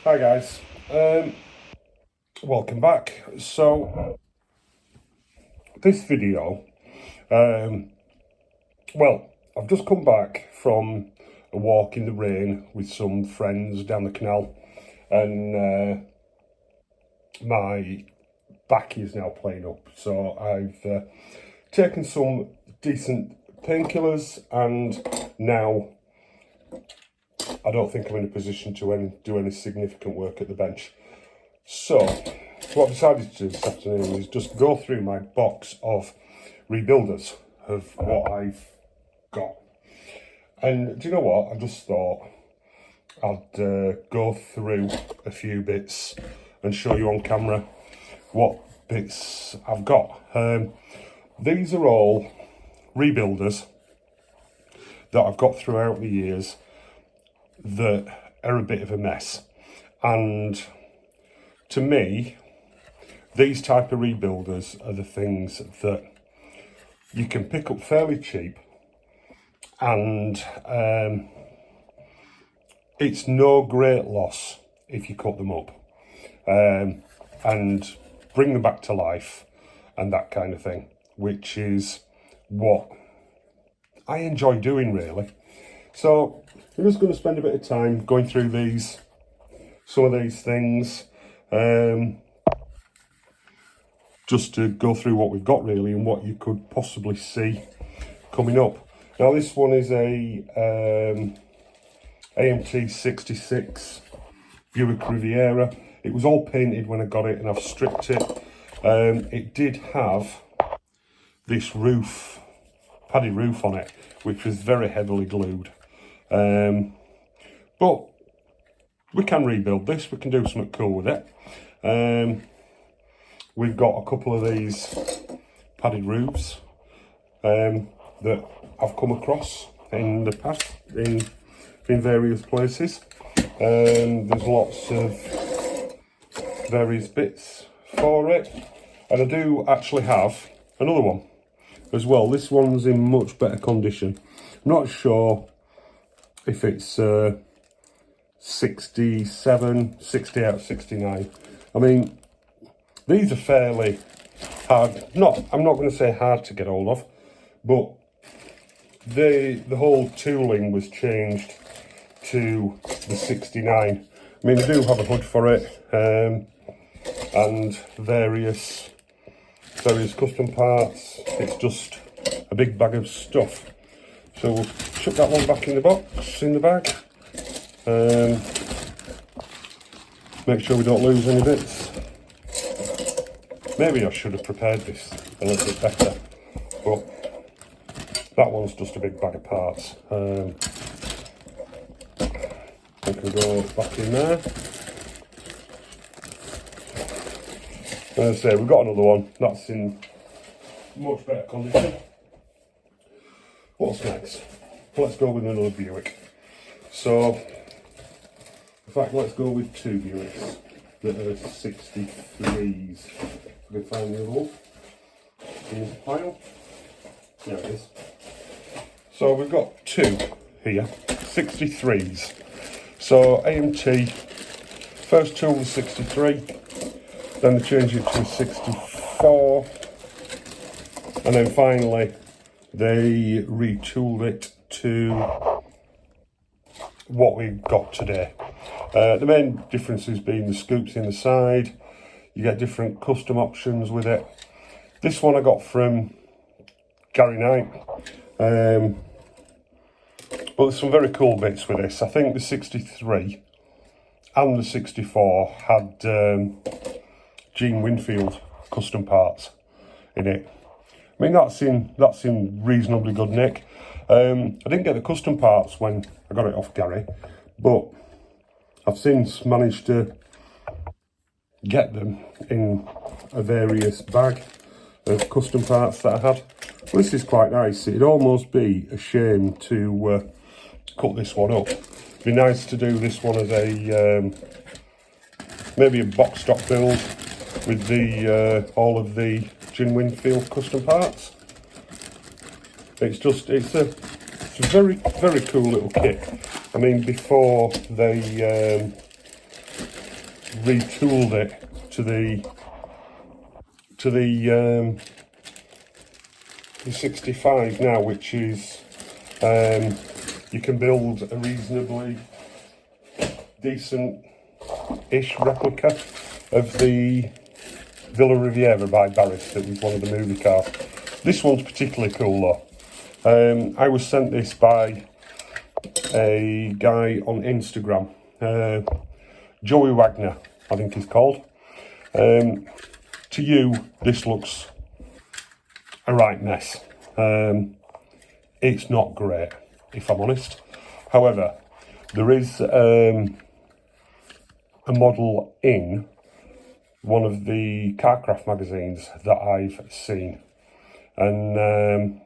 Hi guys, welcome back. So this video, well, I've just come back from a walk in the rain with some friends down the canal, and my back is now playing up, so I've taken some decent painkillers, and now I don't think I'm in a position to do any significant work at the bench. So what I've decided to do this afternoon is just go through my box of rebuilders of what I've got. And do you know what? I just thought I'd go through a few bits and show you on camera what bits I've got. These are all rebuilders that I've got throughout the years that are a bit of a mess, and to me these type of rebuilders are the things that you can pick up fairly cheap, and it's no great loss if you cut them up and bring them back to life and that kind of thing, which is what I enjoy doing, really. So I'm just going to spend a bit of time going through some of these things, just to go through what we've got really and what you could possibly see coming up. Now this one is a AMT 66 Buick Riviera. It was all painted when I got it, and I've stripped it. It did have this padded roof on it, which was very heavily glued. But we can rebuild this, we can do something cool with it. We've got a couple of these padded roofs that I've come across in the past in various places. There's lots of various bits for it, and I do actually have another one as well. This one's in much better condition. I'm not sure if it's 67, 60 out of 69. I mean, these are fairly hard, I'm not going to say hard to get hold of, but the whole tooling was changed to the 69. I mean, I do have a hood for it, and various custom parts. It's just a big bag of stuff. So we'll chuck that one back in the box, in the bag. Make sure we don't lose any bits. Maybe I should have prepared this a little bit better, but that one's just a big bag of parts. We can go back in there. As I say, we've got another one that's in much better condition. What's next? Let's go with another Buick. So, in fact, let's go with two Buicks that are 63s. If I can find the other one in this pile. There it is. So we've got two here, 63s. So AMT, first tool was 63, then they changed it to a 64, and then finally they retooled it to what we've got today. The main differences being the scoops in the side. You get different custom options with it. This one I got from Gary Knight. But there's some very cool bits with this. I think the 63 and the 64 had Gene Winfield custom parts in it. I mean, that's in reasonably good nick. I didn't get the custom parts when I got it off Gary, but I've since managed to get them in a various bag of custom parts that I had. Well, this is quite nice. It'd almost be a shame to cut this one up. It'd be nice to do this one as a maybe a box stock build with the all of the Gene Winfield custom parts. It's a very cool little kit. I mean, before they retooled it to the 65 now, which is you can build a reasonably decent-ish replica of the Buick Riviera by Barris. That was one of the movie cars. This one's particularly cool though. I was sent this by a guy on Instagram, Joey Wagner, I think he's called. To you, this looks a right mess. It's not great, if I'm honest. However, there is a model in one of the Carcraft magazines that I've seen, and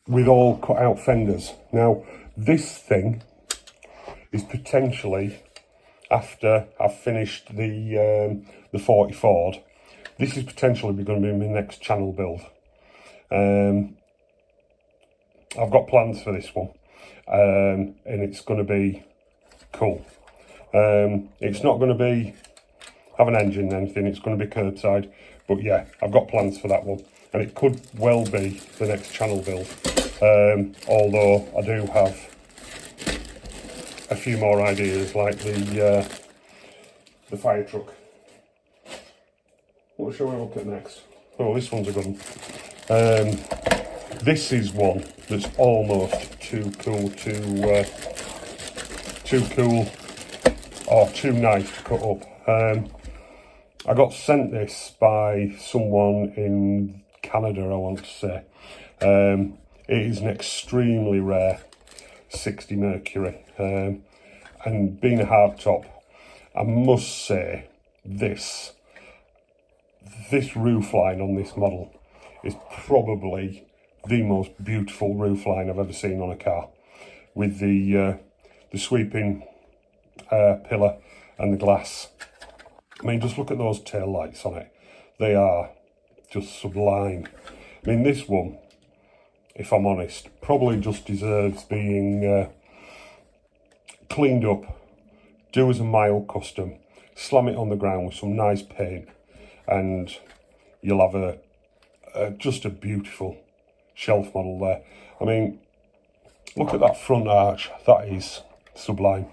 with all cut out fenders. Now, this thing is potentially, after I've finished the 40 Ford, this is potentially going to be my next channel build. I've got plans for this one, and it's going to be cool. It's not going to have an engine or anything, it's going to be curbside, but yeah, I've got plans for that one, and it could well be the next channel build, although I do have a few more ideas, like the fire truck. What shall we look at next? Oh, this one's a good one. This is one that's almost too cool or too nice to cut up. I got sent this by someone in Canada, I want to say. It is an extremely rare 60 Mercury, and being a hardtop, I must say this roof line on this model is probably the most beautiful roof line I've ever seen on a car, with the sweeping pillar and the glass. I mean, just look at those tail lights on it. They are just sublime. I mean, this one, if I'm honest, probably just deserves being cleaned up, do as a mild custom, slam it on the ground with some nice paint, and you'll have just a beautiful shelf model there. I mean, look at that front arch. That is sublime.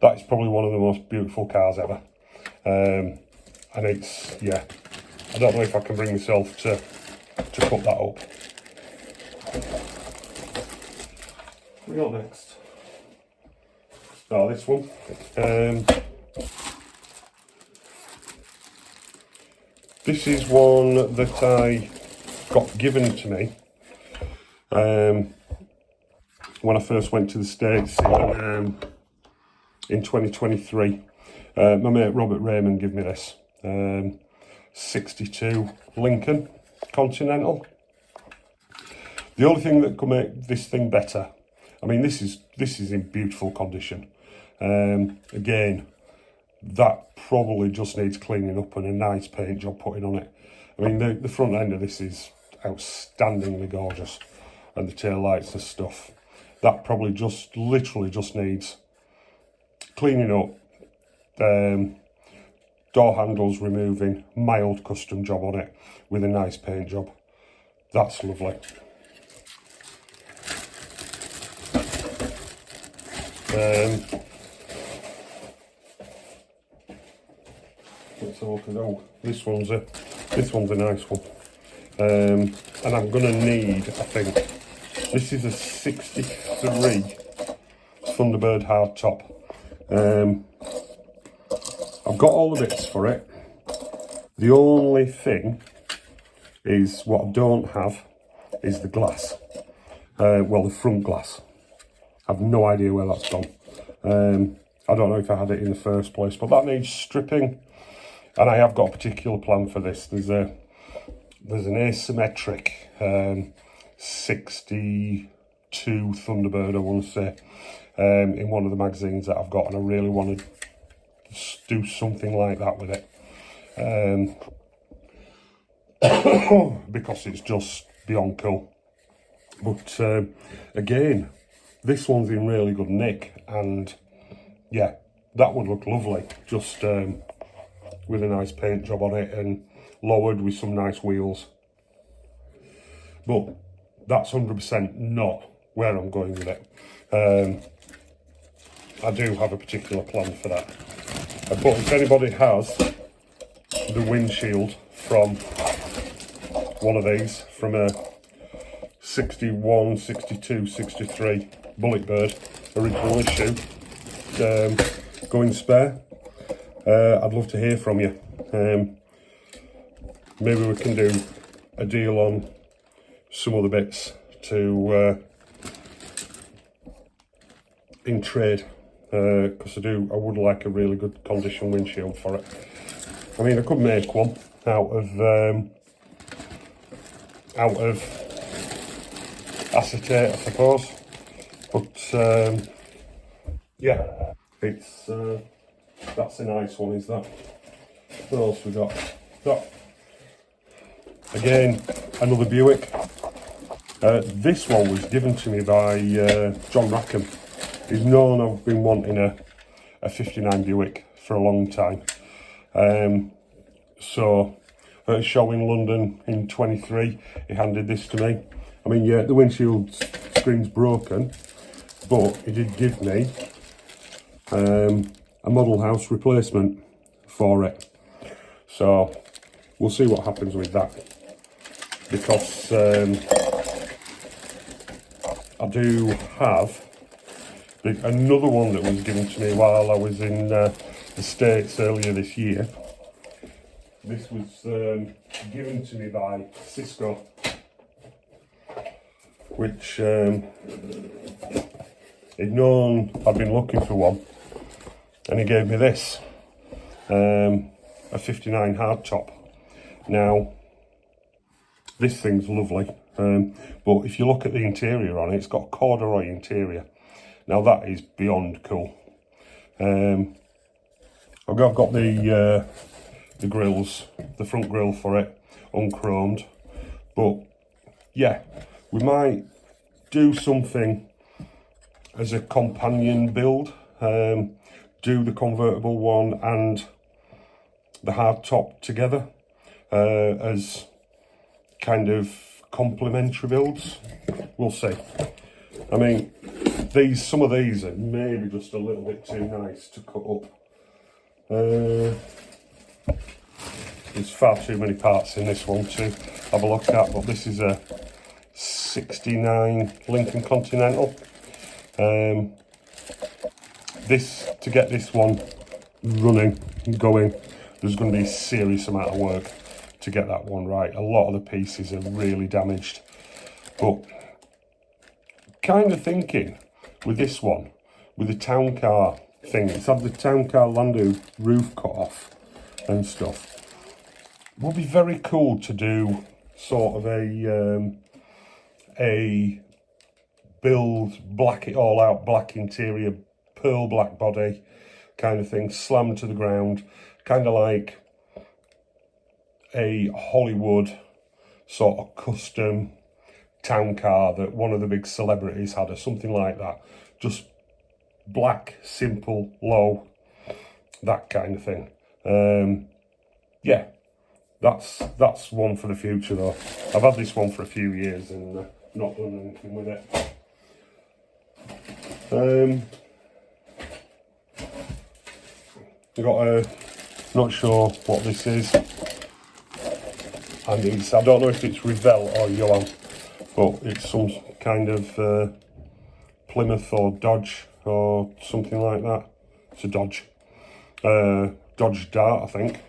That is probably one of the most beautiful cars ever. And it's, yeah, I don't know if I can bring myself to put that up. What we got next? Oh, this one. This is one that I got given to me when I first went to the States in 2023. My mate Robert Raymond gave me this 62 Lincoln Continental. The only thing that could make this thing better, I mean, this is in beautiful condition. Again, that probably just needs cleaning up and a nice paint job putting on it. I mean, the front end of this is outstandingly gorgeous, and the tail lights and stuff. That probably literally just needs cleaning up, door handles removing, mild custom job on it with a nice paint job. That's lovely. Let's have a look at, oh, this one's a nice one. And I'm gonna need, I think, this is a 63 Thunderbird hardtop. I've got all the bits for it. The only thing is, what I don't have is the glass. Well, the front glass. I've no idea where that's gone. I don't know if I had it in the first place, but that needs stripping, and I have got a particular plan for this. There's an asymmetric 62 Thunderbird, I want to say, in one of the magazines that I've got, and I really want to do something like that with it, because it's just beyond cool. But again, this one's in really good nick, and yeah, that would look lovely, just with a nice paint job on it and lowered with some nice wheels. But that's 100% not where I'm going with it. I do have a particular plan for that. But if anybody has the windshield from one of these, from a 61, 62, 63 Buick original issue, going spare, I'd love to hear from you. Maybe we can do a deal on some other bits to in trade, because I would like a really good condition windshield for it. I mean, I could make one out of acetate, I suppose, but yeah, it's that's a nice one, is that. What else we got? Again, another Buick. This one was given to me by John Rackham. He's known I've been wanting a 59 Buick for a long time. So at a show in London in 23, he handed this to me. I mean, yeah, the windshield screen's broken, but he did give me a model house replacement for it. So we'll see what happens with that, because I do have another one that was given to me while I was in the States earlier this year. This was given to me by Cisco, which he'd known I'd been looking for one, and he gave me this, a 59 hardtop. Now, this thing's lovely, but if you look at the interior on it, it's got a corduroy interior. Now that is beyond cool. I've got the grills, the front grille for it, unchromed, but yeah, we might do something as a companion build, do the convertible one and the hardtop together as kind of complementary builds. We'll see. I mean, some of these are maybe just a little bit too nice to cut up. There's far too many parts in this one to have a look at, but this is a 69 Lincoln Continental. To get this one running and going, there's going to be a serious amount of work to get that one right. A lot of the pieces are really damaged, but kind of thinking with this one, with the town car thing, it's had the town car Landau roof cut off and stuff. Would be very cool to do sort of a build, black it all out, black interior, pearl black body kind of thing, slammed to the ground, kind of like a Hollywood sort of custom town car that one of the big celebrities had, or something like that. Just black, simple, low, that kind of thing. Yeah, that's one for the future though. I've had this one for a few years and not done anything with it. I got not sure what this is, and I don't know if it's Revell or Johan, but it's some kind of Plymouth or Dodge or something like that. It's a Dodge. Dodge Dart, I think.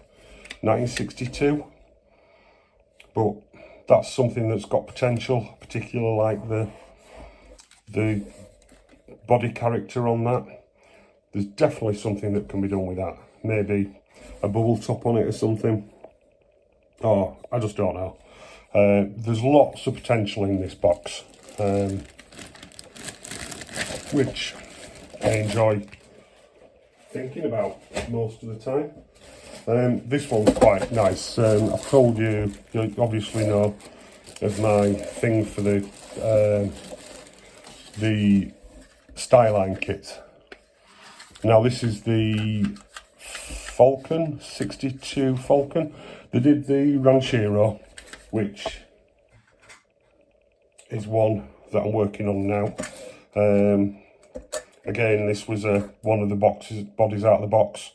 1962. But that's something that's got potential, particularly like the body character on that. There's definitely something that can be done with that. Maybe a bubble top on it or something. Oh, I just don't know. There's lots of potential in this box, which I enjoy thinking about most of the time. This one's quite nice. I've told you, you obviously know of my thing for the Styline kit. Now this is the Falcon, 62 Falcon. They did the Ranchero, which is one that I'm working on now. Again, this was one of the bodies out of the box.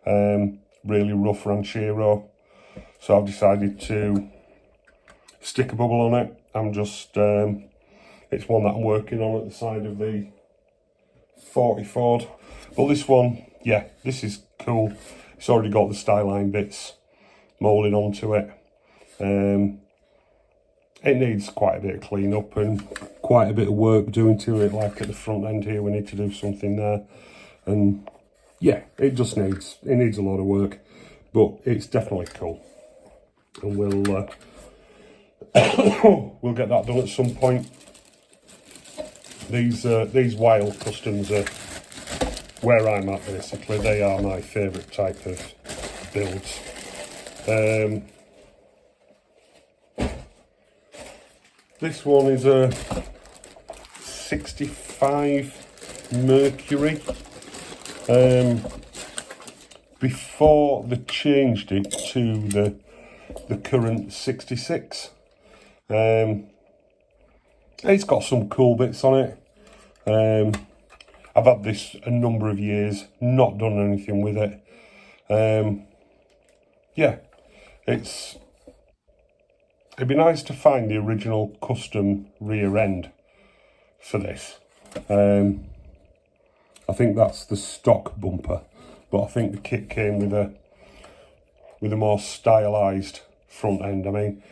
Really rough Ranchero. So I've decided to stick a bubble on it. It's one that I'm working on at the side of the 40 Ford. But this one, yeah, this is cool. It's already got the Styline bits moulding onto it. It needs quite a bit of clean up and quite a bit of work doing to it, like at the front end here, we need to do something there. And yeah, it needs a lot of work, but it's definitely cool. And we'll we'll get that done at some point. These wild customs are where I'm at, basically. They are my favourite type of builds. This one is a 65 Mercury. Before they changed it to the current 66. It's got some cool bits on it. I've had this a number of years, not done anything with it. Yeah, it'd be nice to find the original custom rear end for this. I think that's the stock bumper, but I think the kit came with a more stylised front end. I mean,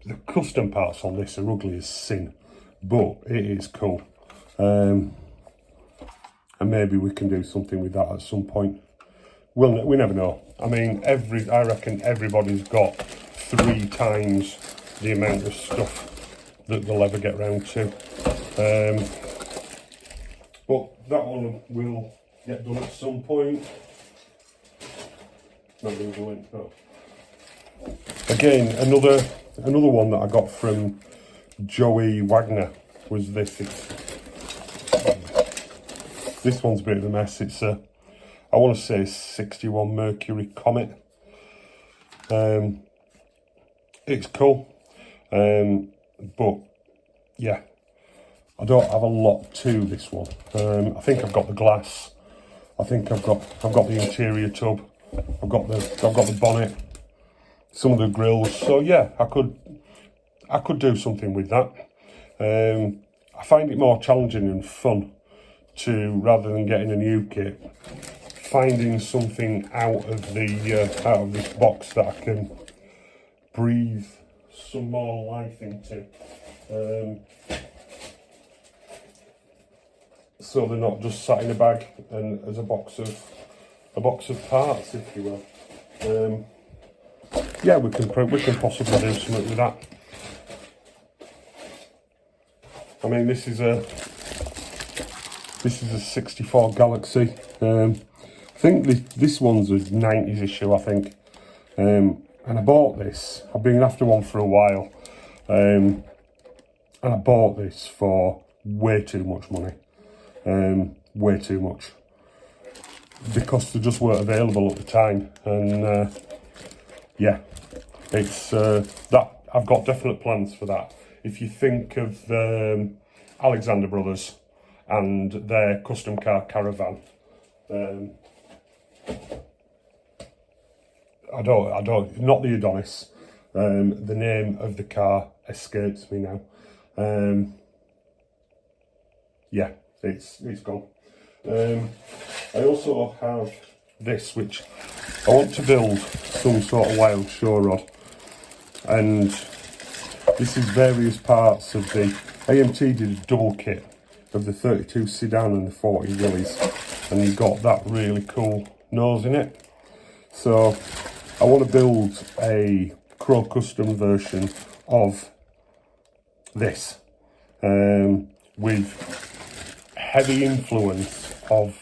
the custom parts on this are ugly as sin, but it is cool. And maybe we can do something with that at some point. We never know. I mean, I reckon everybody's got 3 times the amount of stuff that they'll ever get round to. But that one will get done at some point. Not going to go in. No. Again, another one that I got from Joey Wagner was this. This one's a bit of a mess. It's I want to say 61 Mercury Comet. It's cool, but yeah, I don't have a lot to this one. I think I've got the glass. I think I've got the interior tub. I've got the bonnet, some of the grills. So yeah, I could do something with that. I find it more challenging and fun to, rather than getting a new kit, finding something out of this box that I can breathe some more life into. So they're not just sat in a bag and as a box of parts, if you will. Yeah, we can possibly do something with that. I mean, this is a 64 Galaxy. I think this one's a 90s issue, I think. And I bought this. I've been after one for a while. And I bought this for way too much money. Way too much. Because they just weren't available at the time. And yeah, it's that I've got definite plans for that. If you think of Alexander Brothers and their custom car caravan, not the Adonis. The name of the car escapes me now. Yeah, it's gone. I also have this, which I want to build some sort of wild show rod, and this is various parts of the AMT did a double kit of the 32 sedan and the 40 Willys, and you got that really cool nose in it. So I want to build a Crow custom version of this, with heavy influence of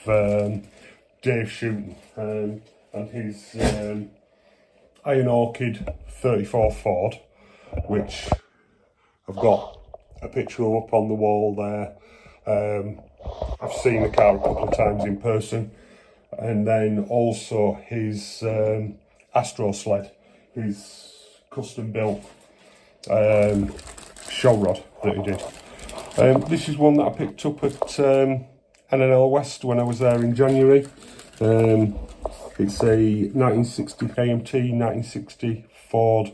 Dave Shooten and his Iron Orchid 34 Ford, which I've got a picture of up on the wall there. I've seen the car a couple of times in person, and then also his Astro sled, his custom built show rod that he did. This is one that I picked up at NNL West when I was there in January. It's a 1960 AMT, 1960 Ford.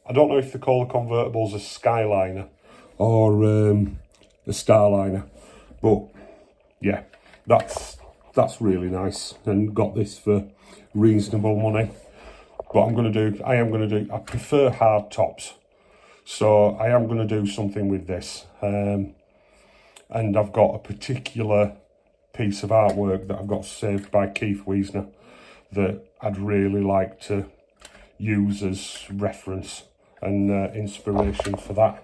I don't know if they call the convertibles a Skyliner or a Starliner, but yeah, that's really nice, and got this for reasonable money. But I prefer hard tops, so I am going to do something with this. And I've got a particular piece of artwork that I've got saved by Keith Wiesner that I'd really like to use as reference and inspiration for that.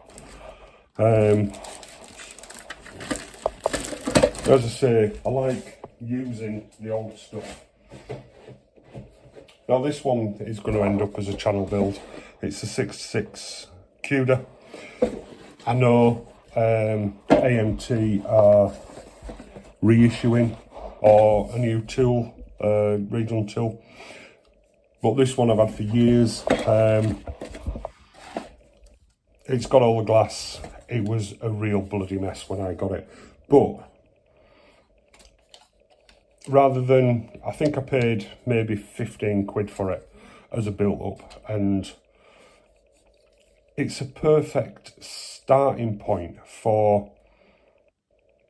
As I say, I like using the old stuff. Now this one is going to end up as a channel build. It's a 6.6 Cuda. I know AMT are reissuing or a new tool, regional tool, but this one I've had for years. It's got all the glass. It was a real bloody mess when I got it, but rather than, I think I paid maybe 15 quid for it as a built-up, and it's a perfect starting point for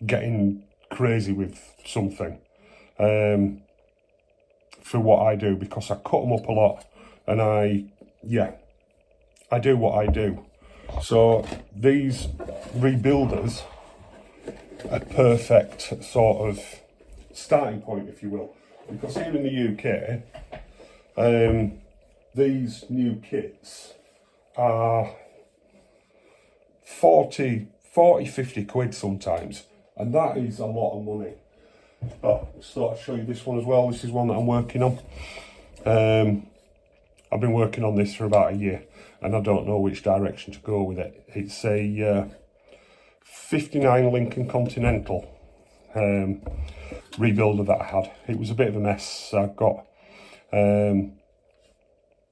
getting crazy with something for what I do, because I cut them up a lot, and I do what I do. So these rebuilders are perfect sort of starting point, if you will, because here in the UK, these new kits are 40, 50 quid sometimes, and that is a lot of money. Oh, just thought I'd show you this one as well. This is one that I'm working on. I've been working on this for about a year, and I don't know which direction to go with it. It's a 59 Lincoln Continental rebuilder that I had. It was a bit of a mess. I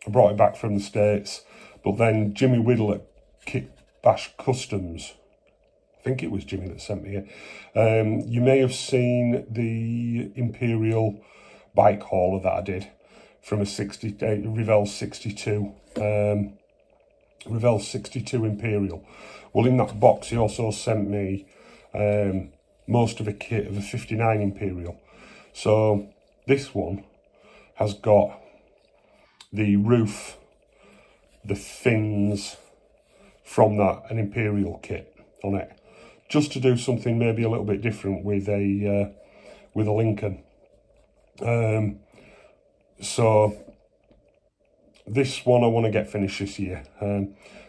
brought it back from the States, but then Jimmy Whittle at Kit Bash Customs, I think it was Jimmy that sent me it. You may have seen the Imperial bike hauler that I did from a Revell 62. Revell 62 Imperial. Well, in that box he also sent me most of a kit of a 59 Imperial. So this one has got the roof, the fins from an Imperial kit on it, just to do something maybe a little bit different with a Lincoln. So this one I want to get finished this year,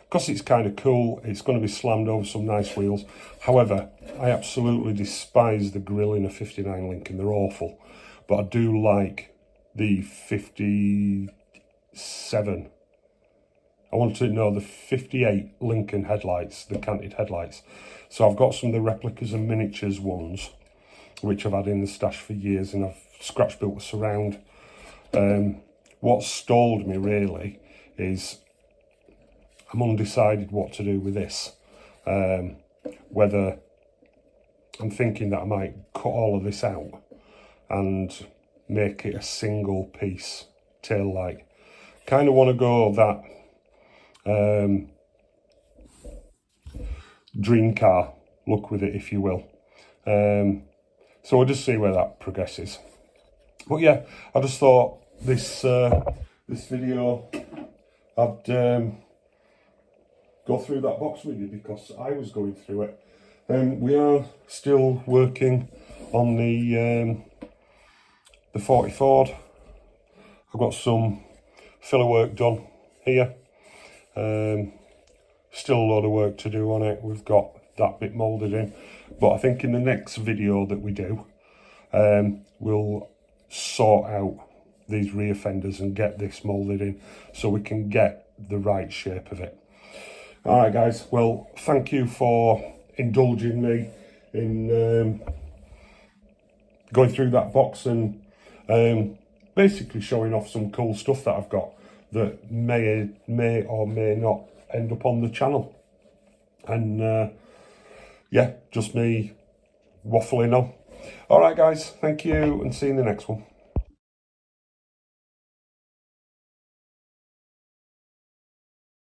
because it's kind of cool. It's going to be slammed over some nice wheels. However, I absolutely despise the grille in a 59 Lincoln. They're awful, but I do like the 57. I want to know the 58 Lincoln headlights, the canted headlights. So I've got some of the replicas and miniatures ones, which I've had in the stash for years, and I've scratch built the surround. What stalled me really is I'm undecided what to do with this. Whether I'm thinking that I might cut all of this out and make it a single piece tail light. Kind of want to go that dream car look with it, if you will. So we'll just see where that progresses. But yeah, I just thought this video I'd go through that box with you, because I was going through it. We are still working on the 40 Ford. I've got some filler work done here. Still a lot of work to do on it. We've got that bit moulded in, but I think in the next video that we do, we'll sort out these rear fenders and get this moulded in so we can get the right shape of it. All right guys, well, thank you for indulging me in going through that box and basically showing off some cool stuff that I've got that may or may not end up on the channel. And yeah, just me waffling on. All right, guys, thank you, and see you in the next one.